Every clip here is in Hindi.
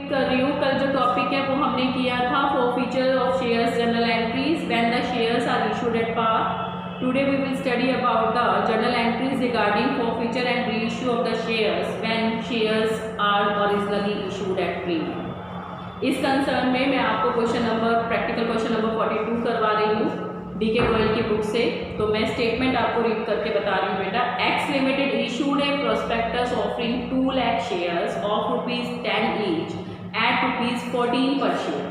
रिपीट कर रही हूँ। कल जो टॉपिक है वो हमने किया था forfeiture of shares journal entries when the shares are issued at par. Today we will study about the journal entries regarding forfeiture and reissue of the shares when shares are originally issued at premium. इस कंसर्न में मैं आपको प्रैक्टिकल क्वेश्चन नंबर 42 करवा रही हूँ डीके गोयल की बुक से। तो मैं स्टेटमेंट आपको रीड करके बता रही हूँ बेटा। X limited issued A prospectus offering 2 lakh shares of ₹10 each eight ₹14 पर शेयर।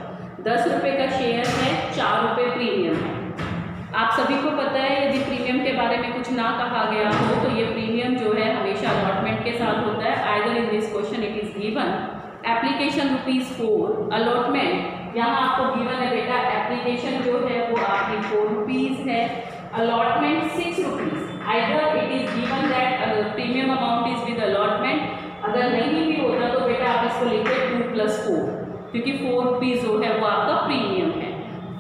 10 रुपये का शेयर है, 4 रुपये प्रीमियम है। आप सभी को पता है यदि प्रीमियम के बारे में कुछ ना कहा गया हो तो ये प्रीमियम जो है हमेशा अलॉटमेंट के साथ होता है। Either in this question it is given application ₹4, allotment यहाँ आपको गिवन है बेटा। एप्लीकेशन जो है वो आपकी ₹4 है, allotment ₹6। Either it is given that premium amount is with allotment. अगर नहीं भी होता तो बेटा आप इसको लिखिए 2 + 4, क्योंकि ₹4 जो है वो आपका प्रीमियम है।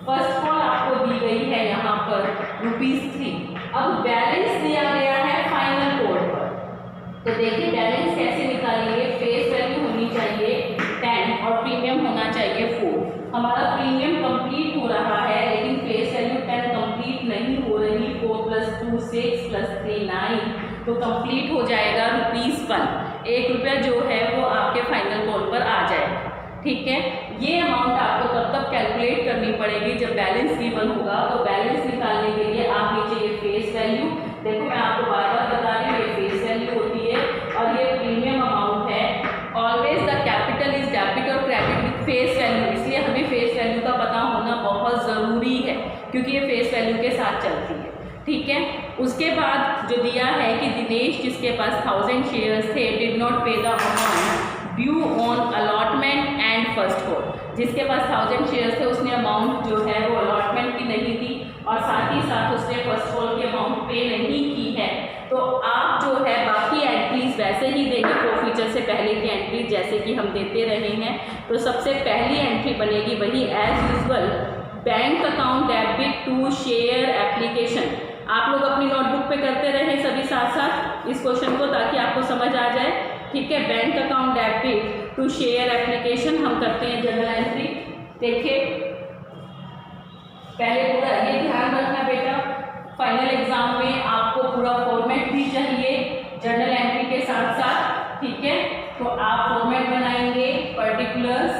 फर्स्ट कॉल आपको दी गई है यहाँ पर ₹3। अब बैलेंस दिया गया है फाइनल कोड पर। तो देखिए बैलेंस कैसे निकालेंगे। फेस वैल्यू होनी चाहिए 10 और प्रीमियम होना चाहिए 4। हमारा प्रीमियम कंप्लीट हो रहा है लेकिन फेस वैल्यू 10 कंप्लीट नहीं हो रही। 4 + 2 6 + 3 9, तो कंप्लीट हो जाएगा ₹1। 1 रुपया जो है वो आपके फाइनल कोड पर आ जाएगा। ठीक है, ये अमाउंट आपको तब तक कैलकुलेट करनी पड़ेगी जब बैलेंस गिवन होगा। तो बैलेंस निकालने के लिए आप नीचे ये फेस वैल्यू देखो, मैं आपको बार बार बता रही हूँ, ये फेस वैल्यू होती है और ये प्रीमियम अमाउंट है। Always the capital is debit और क्रेडिट विथ फेस वैल्यू, इसलिए हमें फेस वैल्यू का पता होना बहुत ज़रूरी है क्योंकि ये फेस वैल्यू के साथ चलती है। ठीक है, उसके बाद जो दिया है कि दिनेश जिसके पास 1000 शेयर्स थे डिड नॉट पे the amount due on allotment and first call. जिसके पास 1000 शेयर्स थे उसने अमाउंट जो है वो अलॉटमेंट की नहीं दी और साथ ही साथ उसने फर्स्ट कॉल की अमाउंट पे नहीं की है। तो आप जो है बाकी एंट्रीज वैसे ही देंगे फॉरफीचर से पहले की एंट्री जैसे कि हम देते रहे हैं। तो सबसे पहली एंट्री बनेगी वही as usual, bank account debit to share application. आप लोग अपनी नोटबुक पे करते रहे सभी साथ साथ इस क्वेश्चन को ताकि आपको समझ आ जाए। ठीक है, bank account debit to share application हम करते हैं जनरल एंट्री। देखिए पहले पूरा ये ध्यान रखना बेटा, फाइनल एग्जाम में आपको पूरा फॉर्मेट भी चाहिए जर्नल एंट्री के साथ साथ। ठीक है, तो आप फॉर्मेट बनाएंगे particulars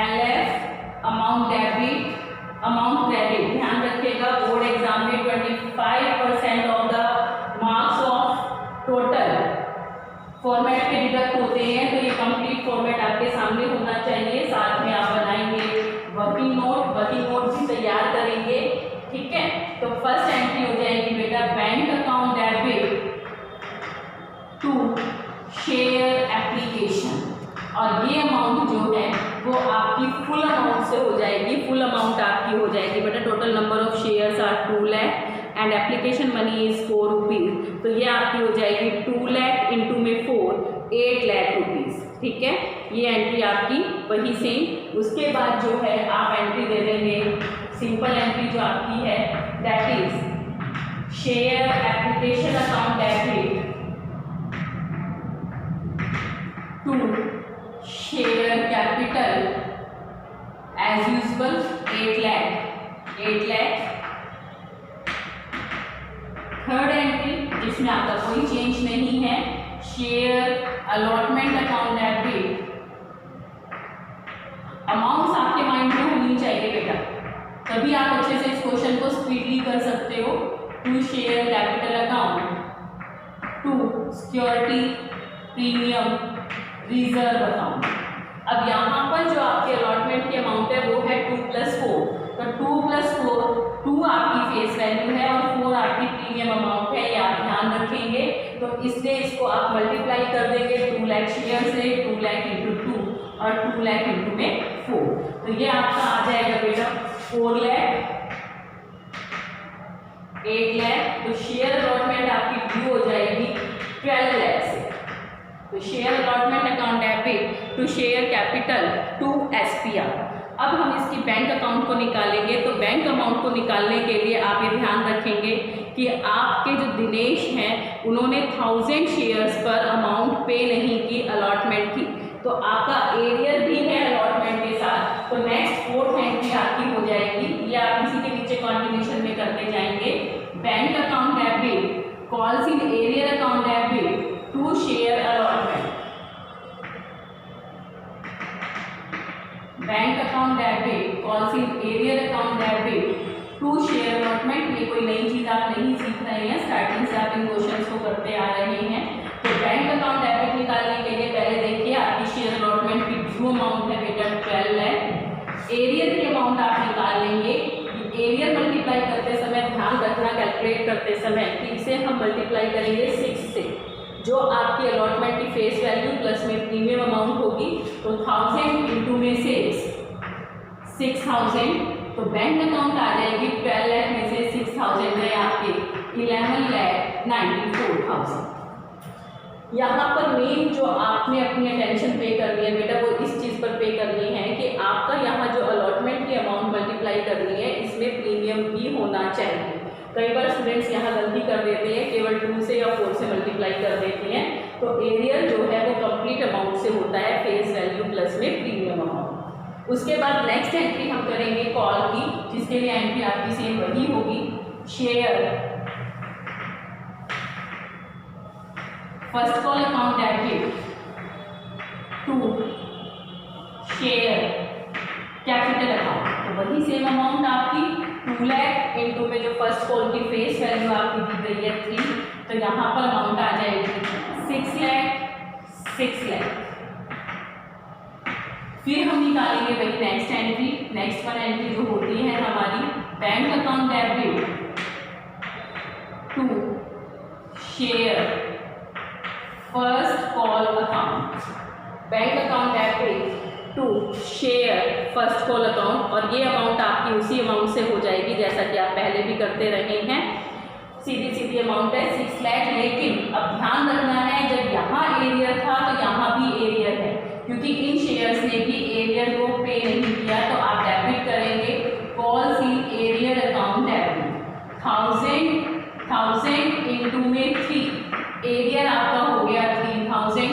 LF amount debit amount credit. ध्यान रखिएगा बोर्ड एग्जाम में 25% of the marks of total format के डिडक्ट होते हैं। तो ये कंप्लीट फॉर्मेट आपके सामने होना चाहिए। साथ में आप बनाएंगे वर्किंग नोट भी तैयार करेंगे। ठीक है, तो फर्स्ट एंट्री हो जाएगी बेटा bank account debit to share application और ये अमाउंट जो है वो आपकी फुल अमाउंट से हो जाएगी। फुल अमाउंट आपकी हो जाएगी बेटा। Total number of shares are 2 lakh and application money is ₹4। तो ये आपकी हो जाएगी 2 लाख इंटू में 4 8 लाख रुपीज़। ठीक है, ये एंट्री आपकी वही सेम। उसके बाद जो है आप एंट्री दे देंगे सिंपल एंट्री जो आपकी है that is share application account debit to share capital as usual 8 lakh. Third entry जिसमें आपका कोई चेंज नहीं है, share allotment account debit. Amounts आपके माइंड में होनी चाहिए बेटा, तभी आप अच्छे से इस क्वेश्चन को स्पीडली कर सकते हो। To share capital account to security premium reserve account. अब यहाँ पर जो आपके अलॉटमेंट की अमाउंट है वो है 2 + 4। तो 2 + 4 2 आपकी फेस वैल्यू है और 4 आपकी प्रीमियम अमाउंट है, ये आप ध्यान रखेंगे। तो इसलिए इसको आप मल्टीप्लाई कर देंगे 2 लाख शेयर से, 2 लाख इंटू 2 और 2 लाख इंटू में 4। तो ये आपका आ जाएगा बेटा 4 लाख 8 लाख। तो शेयर अलॉटमेंट आपकी ड्यू हो जाएगी 12 लाख से। तो share allotment account debit to share capital to SPR। अब हम इसकी बैंक अकाउंट को निकालेंगे। तो बैंक अमाउंट को निकालने के लिए आप ये ध्यान रखेंगे कि आपके जो दिनेश हैं उन्होंने 1000 शेयर्स पर अमाउंट पे नहीं की अलॉटमेंट की। तो आपका एरियर भी है bank account debit calls in arrear account debit to share allotment. ये कोई नई चीज आप नहीं सीख रहे हैं, स्टार्टिंग से आप इन क्वेश्चंस को करते आ रहे हैं। तो बैंक अकाउंट डेबिट निकालने के लिए पहले देखिए आपकी शेयर अलॉटमेंट की ड्यू अमाउंट है बेटा 12 लाख। एरियर की अमाउंट आप निकाल लेंगे। एरियर मल्टीप्लाई करते समय ध्यान रखना, कैलकुलेट करते समय कि इसे हम मल्टीप्लाई करेंगे 6 से, जो आपकी अलॉटमेंट की फेस वैल्यू प्लस में प्रीमियम अमाउंट होगी। तो 1000 इंटू में से 6000, तो बैंक अकाउंट आ जाएगी 12 लाख में से 6000 गए आपके 11,94,000। यहाँ पर मेन जो आपने अपनी अटेंशन पे करनी है बेटा, वो इस चीज़ पर पे करनी है कि आपका यहाँ जो अलॉटमेंट की अमाउंट मल्टीप्लाई करनी है इसमें प्रीमियम भी होना चाहिए। कई बार स्टूडेंट्स यहाँ गलती कर देते हैं, केवल 2 से या 4 से मल्टीप्लाई कर देते हैं। तो एरियर जो है वो कंप्लीट अमाउंट से होता है, फेस वैल्यू प्लस में प्रीमियम अमाउंट। उसके बाद नेक्स्ट एंट्री हम करेंगे कॉल की, जिसके लिए एंट्री आपकी सेम वही होगी, share first call account debit to share capital account. तो वही सेम अमाउंट आपकी 2 लाख इंटू में जो फर्स्ट कॉल की फेस वैल्यू आपकी दी गई है 3, तो यहाँ पर अमाउंट आ जाएगी 6 लाख। फिर हम निकालेंगे वही next entry. Next one entry जो होती है हमारी bank account debit to share first call account. Bank account debit to share first call account, और ये अमाउंट आपकी उसी अमाउंट से हो जाएगी जैसा कि आप पहले भी करते रहे हैं। सीधी सीधी अमाउंट है 6 लाख। लेकिन अब ध्यान रखना है, जब यहाँ एरियर था तो यहाँ भी एरियर है, क्योंकि इन शेयर्स ने भी एरियर को पे नहीं किया। तो आप डेबिट करेंगे calls in arrear account debit 1000 into में 3, एरियर आपका हो गया 3000।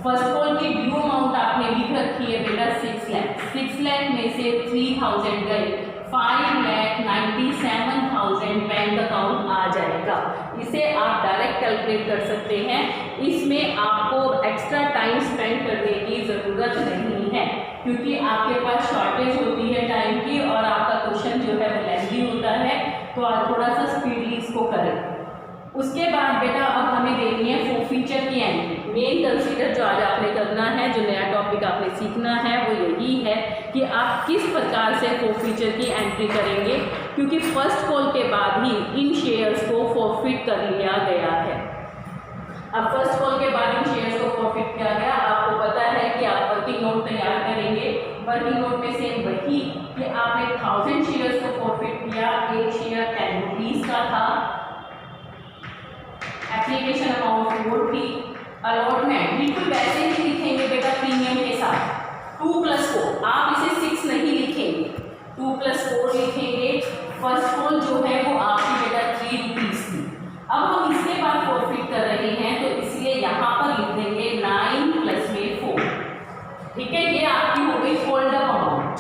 फर्स्ट कॉल की ड्यू अमाउंट आपने लिख रखी है बेटा 6 लाख। 6 लाख में से 3000 गए, 5,97,000 बैंक अकाउंट आ जाएगा। इसे आप डायरेक्ट कैलकुलेट कर सकते हैं, इसमें आपको एक्स्ट्रा टाइम स्पेंड करने की ज़रूरत नहीं है, क्योंकि आपके पास शॉर्टेज होती है टाइम की और आपका क्वेश्चन जो है वो लेंथी होता है। तो आप थोड़ा सा स्पीडली इसको करें। उसके बाद बेटा अब हमें देनी है फोरफीचर की एंट्री। मेन कंसीडर जो आज आपने करना है, जो नया टॉपिक आपने सीखना है वो यही है कि आप किस प्रकार से फोरफीचर की एंट्री करेंगे, क्योंकि फर्स्ट कॉल के बाद ही इन शेयर्स को फॉरफिट कर लिया गया है। अब फर्स्ट कॉल के बाद इन शेयर्स को फॉरफिट किया गया, आपको पता है कि आप वर्किंग नोट तैयार करेंगे। वर्किंग नोट में से वही कि आपने 1000 शेयर्स को फॉरफिट किया, एक शेयर 10 रुपीज़ का था, एप्लीकेशन अमाउंट 4 थी, अलॉटमेंट बिल्कुल वैसे ही लिखेंगे बेटा प्रीमियम के साथ 2 + 4। आप इसे 6 नहीं लिखेंगे, 2 + 4 लिखेंगे। फर्स्ट कॉल जो है वो आपकी बेटा 3 रुपीज़ थी। अब हम इसके बाद फॉरफिट कर रहे हैं, तो इसलिए यहाँ पर लिख देंगे 9 + में 4। ठीक है, ये आपकी हो गई कॉल्ड अप अमाउंट।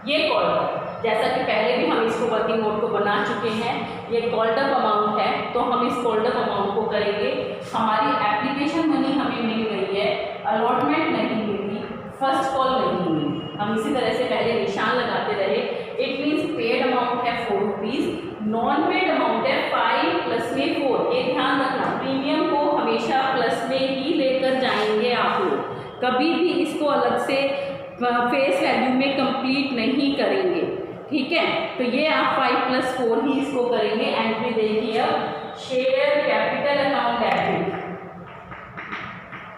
ये कॉल्ड अप, जैसा कि पहले भी हम इसको वर्किंग नोट को बना चुके हैं, ये कॉल्ड अप अमाउंट है। तो हम इस कॉल्ड अप अमाउंट को करेंगे, हमारी एप्लीकेशन मनी हमें मिल गई है, अलॉटमेंट नहीं मिली, फर्स्ट कॉल नहीं मिली। हम इसी तरह से पहले निशान लगाते रहे। इट मीन्स पेड अमाउंट है 4 रुपीज़, नॉन पेड अमाउंट है 5 + में 4। ये ध्यान रखना, प्रीमियम को हमेशा प्लस में ही लेकर जाएंगे आप लोग, कभी भी इसको अलग से फेस वैल्यू में कंप्लीट नहीं करेंगे। ठीक है, तो ये आप 5 + 4 ही इसको करेंगे। एंट्री देखिए अब, share capital account debit,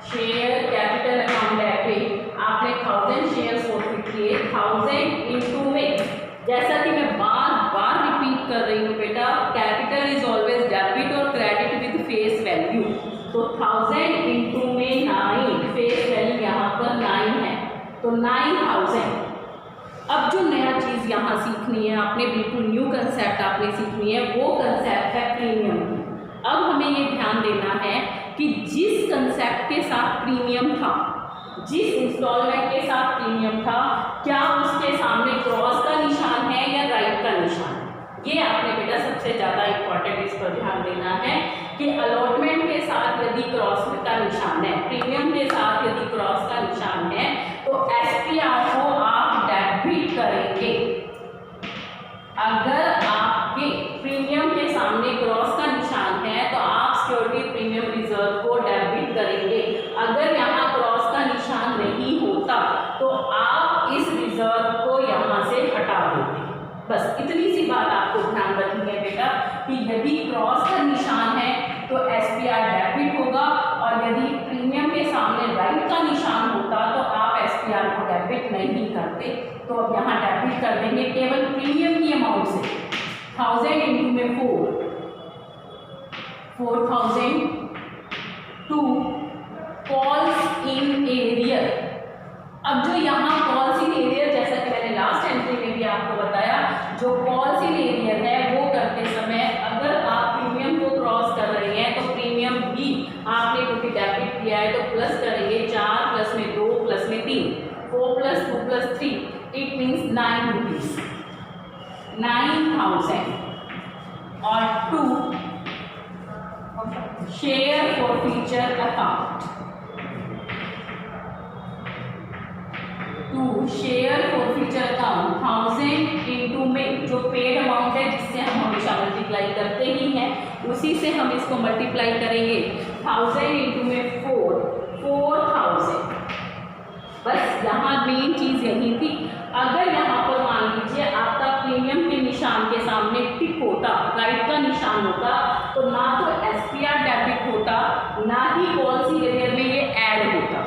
share capital account debit आपने 1000 शेयर्स फॉरफिट किए, 1000 इंटू में, जैसा कि मैं बार बार रिपीट कर रही हूँ बेटा, कैपिटल इज ऑलवेज डेबिट और क्रेडिट विद फेस वैल्यू। तो 1000 इंटू में 9, फेस वैल्यू यहाँ पर 9 है, तो 9000। अब जो नया चीज़ यहाँ सीखनी है आपने, बिल्कुल न्यू कंसेप्ट आपने सीखनी है, वो कंसेप्ट है प्रीमियम की। अब हमें ये ध्यान देना है कि जिस कंसेप्ट के साथ प्रीमियम था, जिस इंस्टॉलमेंट के साथ प्रीमियम था, क्या उसके सामने क्रॉस का निशान है या राइट का निशान है। ये आपने बेटा सबसे ज़्यादा इम्पॉर्टेंट इस पर ध्यान देना है कि अलॉटमेंट के साथ यदि क्रॉस का निशान है, प्रीमियम के साथ यदि क्रॉस का निशान है, तो SPR को बस इतनी सी बात आपको ध्यान रखनी है बेटा कि यदि क्रॉस का निशान है तो SPR डेबिट होगा, और यदि प्रीमियम के सामने राइट का निशान होता तो आप SPR को डेबिट नहीं करते। तो अब यहाँ डेबिट कर देंगे केवल प्रीमियम की अमाउंट से। 1000 इंटू में 4000 टू कॉल्स इन एरियर। अब जो यहाँ कॉल्स इन एरियर, जैसा कि मैंने लास्ट एंट्री में भी आपको बताया, जो कॉल्स इन एरियर है वो करते समय अगर आप प्रीमियम को क्रॉस कर रहे हैं तो प्रीमियम भी आपने क्योंकि डेबिट किया है तो प्लस करेंगे 4 प्लस में 2 प्लस में 3, 4 plus 2 plus 3, it means 9 rupees, 9000। और 2 share forfeiture account, 2 share forfeiture account 1000 into में जो पेड अमाउंट है जिससे हम हमेशा मल्टीप्लाई करते ही हैं उसी से हम इसको मल्टीप्लाई करेंगे। 1000 इंटू में 4000। बस यहाँ मेन चीज़ यही थी। अगर यहाँ पर मान लीजिए आपका प्रीमियम के निशान के सामने टिक होता, राइट का निशान होता, तो ना तो SPR डेबिट होता ना ही पॉलिसी एरियर में ये ऐड होता,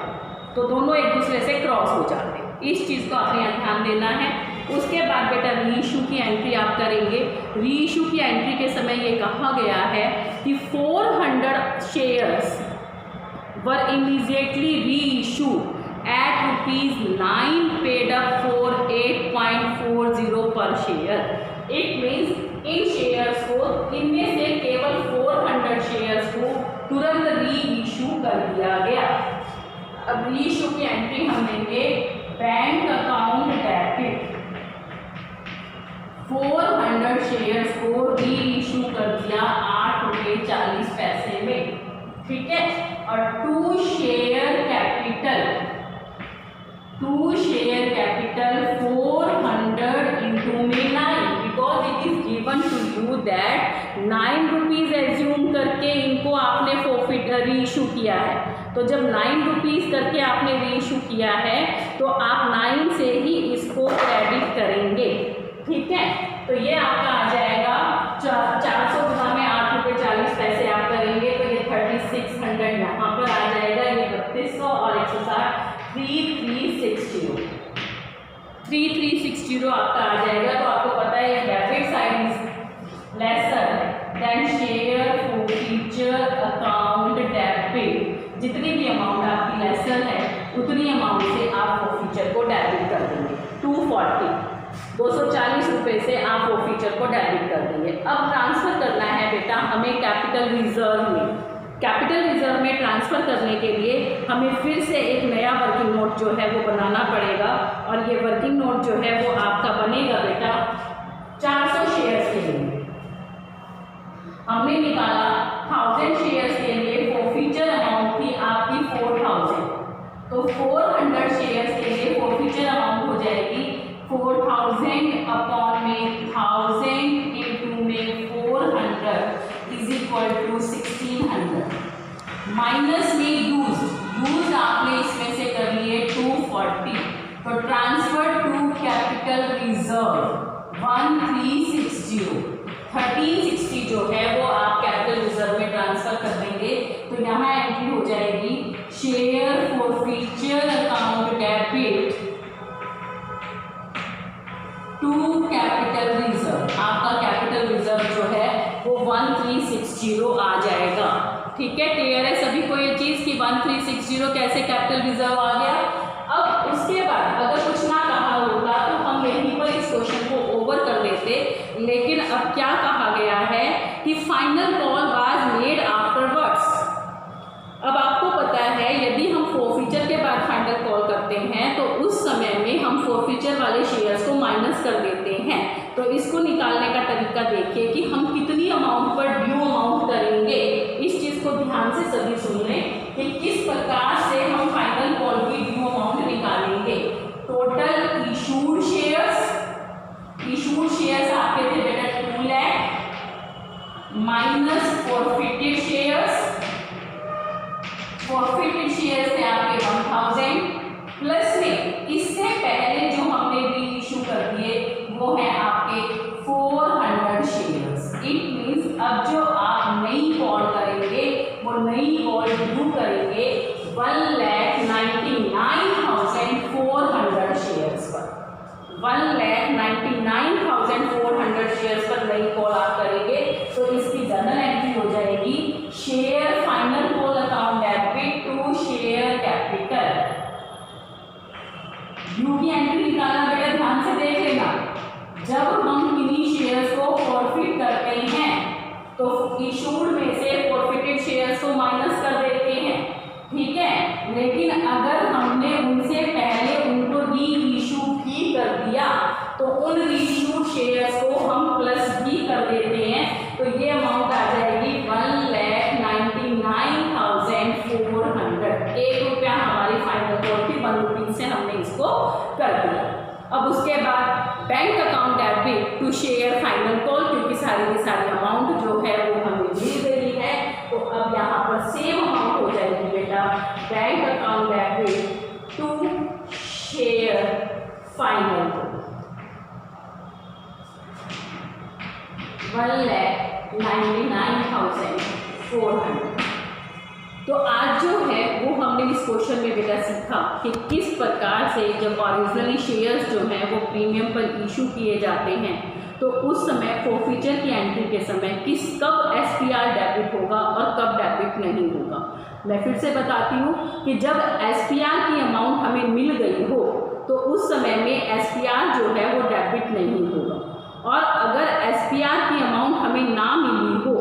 तो दोनों एक दूसरे से क्रॉस हो जाते। इस चीज़ को आपने यहाँ ध्यान देना है। उसके बाद बेटा रीइशू की एंट्री आप करेंगे। रीइशू की एंट्री के समय ये कहा गया है कि 400 shares were immediately reissued at ₹9 paid up for 8.40 per share. It means in shares को, इनमें से केवल 400 शेयर्स को तुरंत रीइशू कर दिया गया। अब रीइशू की एंट्री हम देंगे बैंक अकाउंट डेबिट, 400 शेयर्स को रीइशू कर दिया ₹8.40 में, ठीक है। और 2 शेयर कैपिटल 400 इंटू में 9, because it is given to you that 9 rupees assume करके इनको आपने फॉरफिट रीइशू किया है। तो जब 9 रुपीज करके आपने रीइशू किया है तो आप 9 से ही इसको क्रेडिट करेंगे, ठीक है। तो ये आपका आ जाएगा 400 गुना में ₹8.40 आप करेंगे तो ये 3600 यहाँ पर आ जाएगा। ये 3200 और 160 3360 आपका आ जाएगा। तो आपको पता है debit side is lesser than share forfeiture account debit. जितनी भी अमाउंट आपकी लेसर है उतनी अमाउंट से आप फॉरफीचर को डेबिट कर देंगे। 240 रुपये से आप फॉरफीचर को डेबिट कर देंगे। अब ट्रांसफ़र करना है बेटा हमें कैपिटल रिजर्व में। कैपिटल रिजर्व में ट्रांसफ़र करने के लिए हमें फिर से एक नया वर्किंग नोट जो है वो बनाना पड़ेगा, और ये वर्किंग नोट जो है वो आपका बनेगा बेटा 400 शेयर्स के लिए। हमने निकाला 1000 शेयर्स के लिए फॉरफीचर अमाउंट थी आपकी 4000, तो 400 शेयर्स के लिए फॉरफीचर अमाउंट हो जाएगी 4000 अपॉन में 1000 इंटू में 400 इज इक्वल टू 1600 माइनस में यूज आपने इसमें से कर लिए 240। तो ट्रांसफर टू कैपिटल रिजर्व 1360 जो है वो आप कैपिटल रिजर्व में ट्रांसफर कर देंगे। तो यहाँ एंट्री हो जाएगी share forfeiture account debit to capital reserve. आपका कैपिटल रिजर्व जो है वो 1360 आ जाएगा, ठीक है। क्लियर है सभी को ये चीज़ कि 1360 कैसे कैपिटल रिजर्व आ गया। अब उसके बाद अगर कुछ ना कहा होता तो हम यहीं पर इस क्वेश्चन को ओवर कर देते, लेकिन अब क्या कहा गया है कि final call was made afterwards. अब आपको पता है यदि हम फॉरफीचर के बाद फाइनल कॉल करते हैं तो उस समय में हम फॉरफीचर वाले शेयर्स को माइनस कर देते हैं। तो इसको निकालने का तरीका देखिए कि हम कितनी अमाउंट पर ड्यू अमाउंट करेंगे। इस चीज़ को ध्यान से सभी सुन लें कि किस प्रकार से हम फाइनल कॉल की ड्यू अमाउंट निकालेंगे। टोटल इशूड शेयर्स आपके थे बेटा 2 लाख माइनस फॉरफिटेड शेयर्स थे आपके 1000 प्लस में इससे पहले जो हमने री इशू कर दिए वो है आपके 1,99,400 शेयर्स पर नई कॉल आप करेंगे तो इसकी जनरल एंट्री हो जाएगी share final call account debit to share capital. यू की एंट्री निकालना बेटा ध्यान से देख लेना। जब हम किन्हीं शेयर्स को फॉरफिट करते हैं तो इशूड में से फॉरफिटेड शेयर्स को माइनस कर देते हैं, ठीक है। लेकिन अगर हमने उनसे पहले उनको री इशू भी कर दिया तो उन रीइशूड शेयर्स को हम प्लस भी कर देते हैं, तो ये अमाउंट आ जाएगी 1,99,400। 1 रुपया हमारी फाइनल कॉल थी, 1 रुपीज से हमने इसको कर दिया। अब उसके बाद bank account debit to share final call, क्योंकि सारी की सारी अमाउंट जो है वो हमें मिल गई है, तो अब यहाँ पर सेम अमाउंट हो जाएगी बेटा bank account debit to share final call 1,99,400। तो आज जो है वो हमने इस क्वेश्चन में बेटा सीखा कि किस प्रकार से जब ओरिजिनली शेयर्स जो हैं वो प्रीमियम पर इशू किए जाते हैं तो उस समय फॉरफीचर की एंट्री के समय कब एसपीआर डेबिट होगा और कब डेबिट नहीं होगा। मैं फिर से बताती हूँ कि जब एसपीआर की अमाउंट हमें मिल गई हो तो उस समय में एसपीआर जो है वो डेबिट नहीं होगा, और अगर एसपीआर की अमाउंट हमें ना मिली हो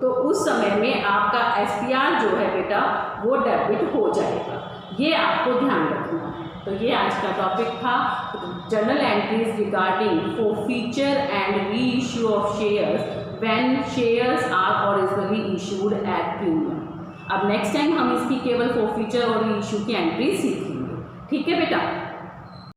तो उस समय में आपका एसपीआर जो है बेटा वो डेबिट हो जाएगा। ये आपको ध्यान रखना है। तो ये आज का टॉपिक था journal entries regarding forfeiture and reissue of shares when shares are originally issued at premium. अब नेक्स्ट टाइम हम इसकी केवल फॉरफीचर और री इशू की एंट्री सीखेंगे, ठीक है बेटा।